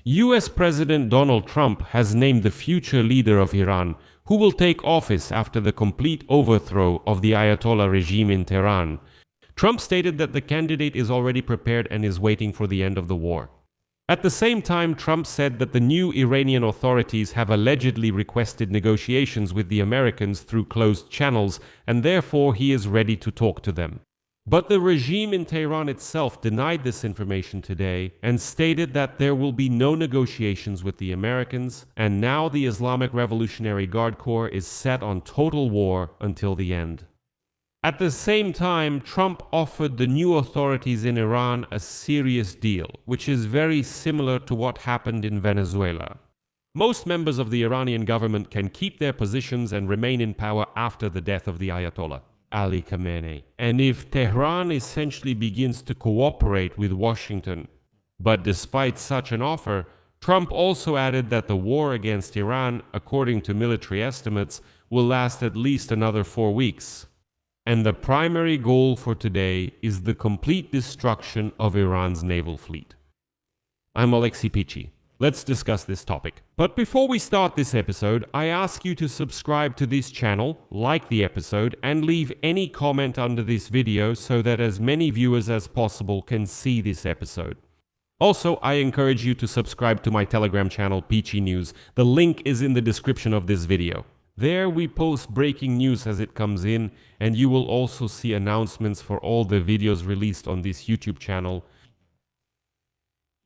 US President Donald Trump has named the future leader of Iran, who will take office after the complete overthrow of the Ayatollah regime in Tehran. Trump stated that the candidate is already prepared and is waiting for the end of the war. At the same time, Trump said that the new Iranian authorities have allegedly requested negotiations with the Americans through closed channels, and therefore he is ready to talk to them. But the regime in Tehran itself denied this information today and stated that there will be no negotiations with the Americans, and now the Islamic Revolutionary Guard Corps is set on total war until the end. At the same time, Trump offered the new authorities in Iran a serious deal, which is very similar to what happened in Venezuela. Most members of the Iranian government can keep their positions and remain in power after the death of the Ayatollah Ali Khamenei. And if Tehran essentially begins to cooperate with Washington. But despite such an offer, Trump also added that the war against Iran, according to military estimates, will last at least another 4 weeks. And the primary goal for today is the complete destruction of Iran's naval fleet. I'm Alexei Pichi. Let's discuss this topic. But before we start this episode, I ask you to subscribe to this channel, like the episode, and leave any comment under this video so that as many viewers as possible can see this episode. Also, I encourage you to subscribe to my Telegram channel, Pichi News. The link is in the description of this video. There we post breaking news as it comes in, and you will also see announcements for all the videos released on this YouTube channel.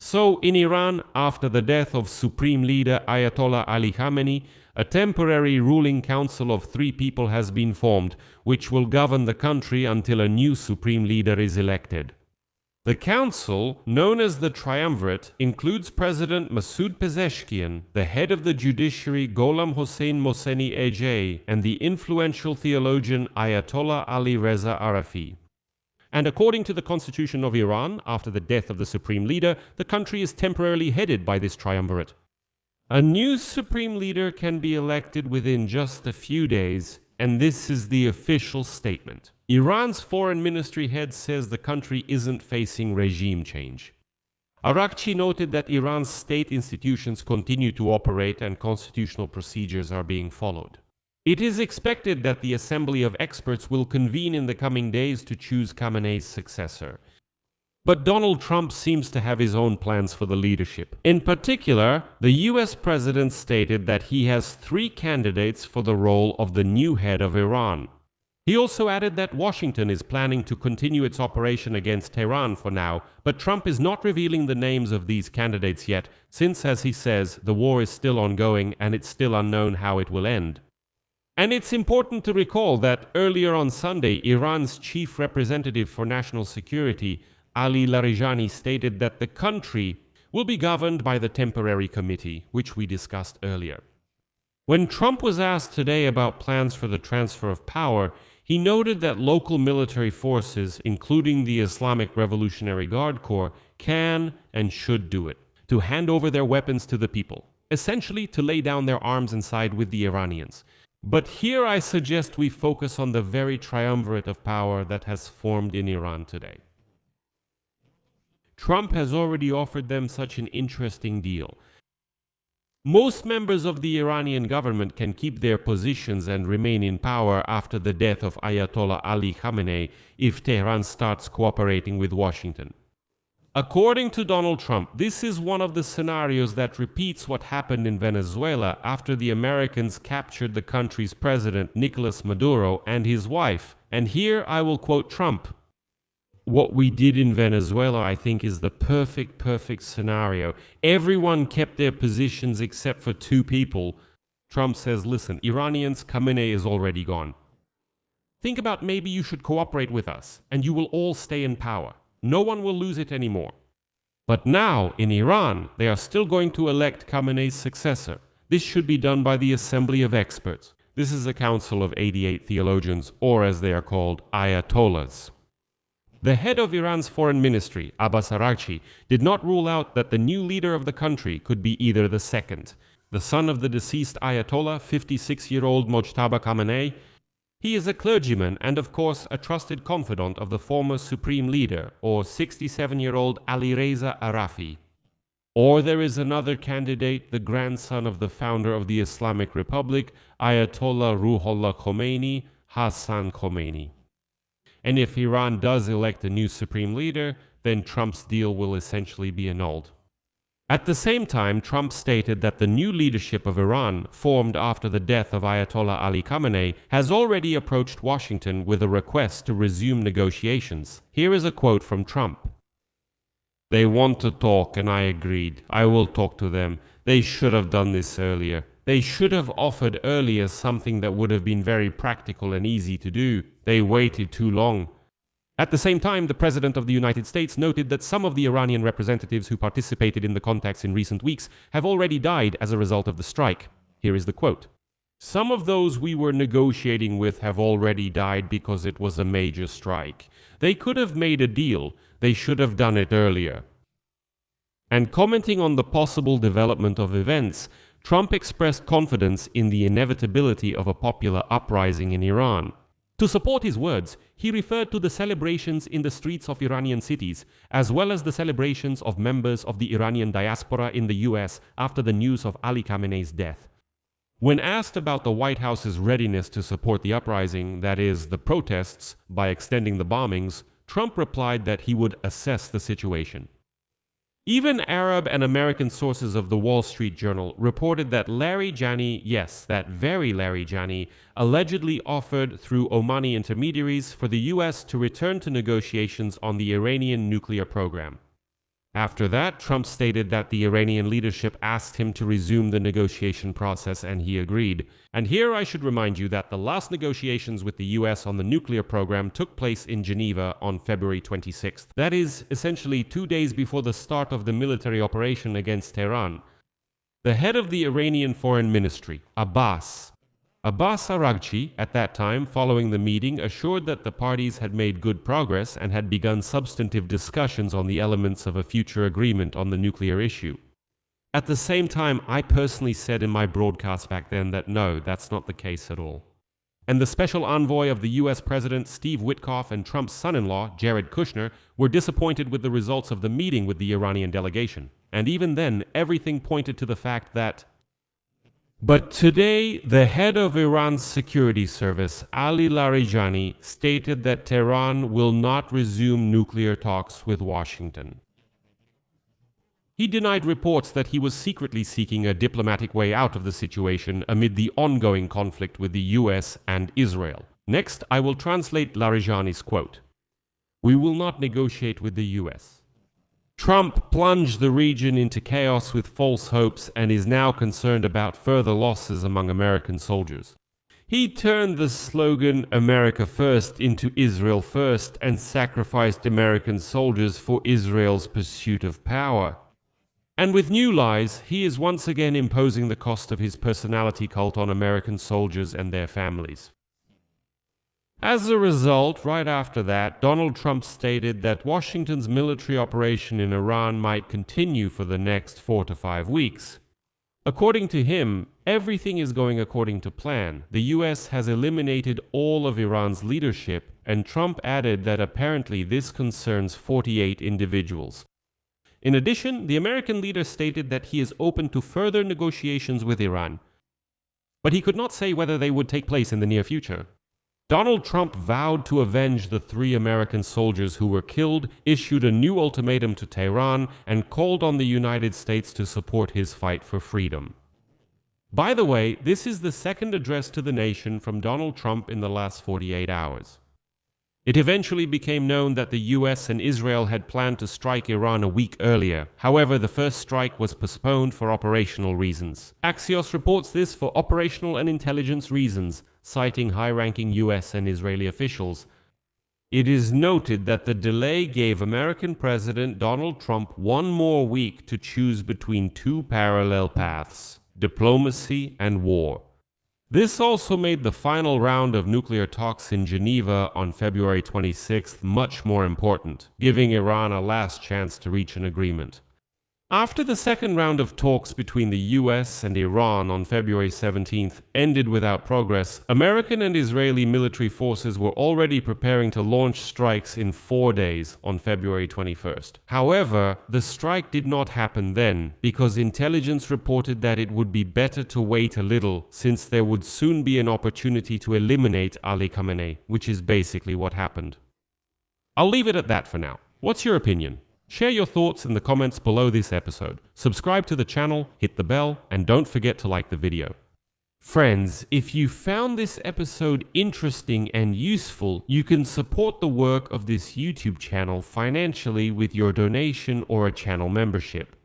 So, in Iran, after the death of Supreme Leader Ayatollah Ali Khamenei, a temporary ruling council of 3 people has been formed, which will govern the country until a new Supreme Leader is elected. The council, known as the Triumvirate, includes President Masoud Pezeshkian, the head of the judiciary Gholam Hossein Mohseni Ejei, and the influential theologian Ayatollah Ali Reza Arafi. And according to the Constitution of Iran, after the death of the Supreme Leader, the country is temporarily headed by this triumvirate. A new Supreme Leader can be elected within just a few days, and this is the official statement. Iran's foreign ministry head says the country isn't facing regime change. Arakchi noted that Iran's state institutions continue to operate and constitutional procedures are being followed. It is expected that the Assembly of Experts will convene in the coming days to choose Khamenei's successor. But Donald Trump seems to have his own plans for the leadership. In particular, the US president stated that he has 3 candidates for the role of the new head of Iran. He also added that Washington is planning to continue its operation against Tehran for now, but Trump is not revealing the names of these candidates yet, since, as he says, the war is still ongoing and it's still unknown how it will end. And it's important to recall that earlier on Sunday, Iran's chief representative for national security, Ali Larijani, stated that the country will be governed by the temporary committee, which we discussed earlier. When Trump was asked today about plans for the transfer of power, he noted that local military forces, including the Islamic Revolutionary Guard Corps, can and should do it, to hand over their weapons to the people, essentially to lay down their arms and side with the Iranians. But here I suggest we focus on the very triumvirate of power that has formed in Iran today. Trump has already offered them such an interesting deal. Most members of the Iranian government can keep their positions and remain in power after the death of Ayatollah Ali Khamenei if Tehran starts cooperating with Washington. According to Donald Trump, this is one of the scenarios that repeats what happened in Venezuela after the Americans captured the country's president, Nicolas Maduro, and his wife. And here I will quote Trump. What we did in Venezuela, I think, is the perfect scenario. Everyone kept their positions except for 2 people. Trump says, listen, Iranians, Khamenei is already gone. Think about maybe you should cooperate with us, and you will all stay in power. No one will lose it anymore. But now, in Iran, they are still going to elect Khamenei's successor. This should be done by the Assembly of Experts. This is a council of 88 theologians, or as they are called, Ayatollahs. The head of Iran's foreign ministry, Abbas Araghchi, did not rule out that the new leader of the country could be either the second, the son of the deceased Ayatollah, 56-year-old Mojtaba Khamenei. He is a clergyman and, of course, a trusted confidant of the former supreme leader, or 67-year-old Ali Reza Arafi. Or there is another candidate, the grandson of the founder of the Islamic Republic, Ayatollah Ruhollah Khomeini, Hassan Khomeini. And if Iran does elect a new supreme leader, then Trump's deal will essentially be annulled. At the same time, Trump stated that the new leadership of Iran, formed after the death of Ayatollah Ali Khamenei, has already approached Washington with a request to resume negotiations. Here is a quote from Trump. "They want to talk, and I agreed. I will talk to them. They should have done this earlier. They should have offered earlier something that would have been very practical and easy to do. They waited too long." At the same time, the President of the United States noted that some of the Iranian representatives who participated in the contacts in recent weeks have already died as a result of the strike. Here is the quote. "Some of those we were negotiating with have already died because it was a major strike. They could have made a deal. They should have done it earlier." And commenting on the possible development of events, Trump expressed confidence in the inevitability of a popular uprising in Iran. To support his words, he referred to the celebrations in the streets of Iranian cities, as well as the celebrations of members of the Iranian diaspora in the US after the news of Ali Khamenei's death. When asked about the White House's readiness to support the uprising, that is, the protests, by extending the bombings, Trump replied that he would assess the situation. Even Arab and American sources of the Wall Street Journal reported that Larry Jani, yes, that very Larry Jani, allegedly offered through Omani intermediaries for the US to return to negotiations on the Iranian nuclear program. After that, Trump stated that the Iranian leadership asked him to resume the negotiation process, and he agreed. And here I should remind you that the last negotiations with the US on the nuclear program took place in Geneva on February 26th. That is, essentially 2 days before the start of the military operation against Tehran. The head of the Iranian Foreign Ministry, Abbas Araghchi, at that time, following the meeting, assured that the parties had made good progress and had begun substantive discussions on the elements of a future agreement on the nuclear issue. At the same time, I personally said in my broadcast back then that no, that's not the case at all. And the special envoy of the US President, Steve Witkoff, and Trump's son-in-law, Jared Kushner, were disappointed with the results of the meeting with the Iranian delegation. And even then, everything pointed to the fact that But today, the head of Iran's security service, Ali Larijani, stated that Tehran will not resume nuclear talks with Washington. He denied reports that he was secretly seeking a diplomatic way out of the situation amid the ongoing conflict with the US and Israel. Next, I will translate Larijani's quote. "We will not negotiate with the US. Trump plunged the region into chaos with false hopes and is now concerned about further losses among American soldiers. He turned the slogan America First into Israel First and sacrificed American soldiers for Israel's pursuit of power. And with new lies, he is once again imposing the cost of his personality cult on American soldiers and their families." As a result, right after that, Donald Trump stated that Washington's military operation in Iran might continue for the next 4 to 5 weeks. According to him, everything is going according to plan. The US has eliminated all of Iran's leadership, and Trump added that apparently this concerns 48 individuals. In addition, the American leader stated that he is open to further negotiations with Iran, but he could not say whether they would take place in the near future. Donald Trump vowed to avenge the 3 American soldiers who were killed, issued a new ultimatum to Tehran, and called on the United States to support his fight for freedom. By the way, this is the second address to the nation from Donald Trump in the last 48 hours. It eventually became known that the US and Israel had planned to strike Iran a week earlier. However, the first strike was postponed for operational reasons. Axios reports this for operational and intelligence reasons, citing high-ranking US and Israeli officials. It is noted that the delay gave American President Donald Trump 1 more week to choose between 2 parallel paths: diplomacy and war. This also made the final round of nuclear talks in Geneva on February 26th much more important, giving Iran a last chance to reach an agreement. After the second round of talks between the US and Iran on February 17th ended without progress, American and Israeli military forces were already preparing to launch strikes in 4 days on February 21st. However, the strike did not happen then because intelligence reported that it would be better to wait a little since there would soon be an opportunity to eliminate Ali Khamenei, which is basically what happened. I'll leave it at that for now. What's your opinion? Share your thoughts in the comments below this episode. Subscribe to the channel, hit the bell, and don't forget to like the video. Friends, if you found this episode interesting and useful, you can support the work of this YouTube channel financially with your donation or a channel membership.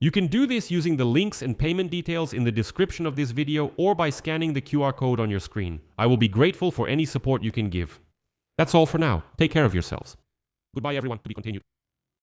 You can do this using the links and payment details in the description of this video or by scanning the QR code on your screen. I will be grateful for any support you can give. That's all for now. Take care of yourselves. Goodbye everyone, to be continued.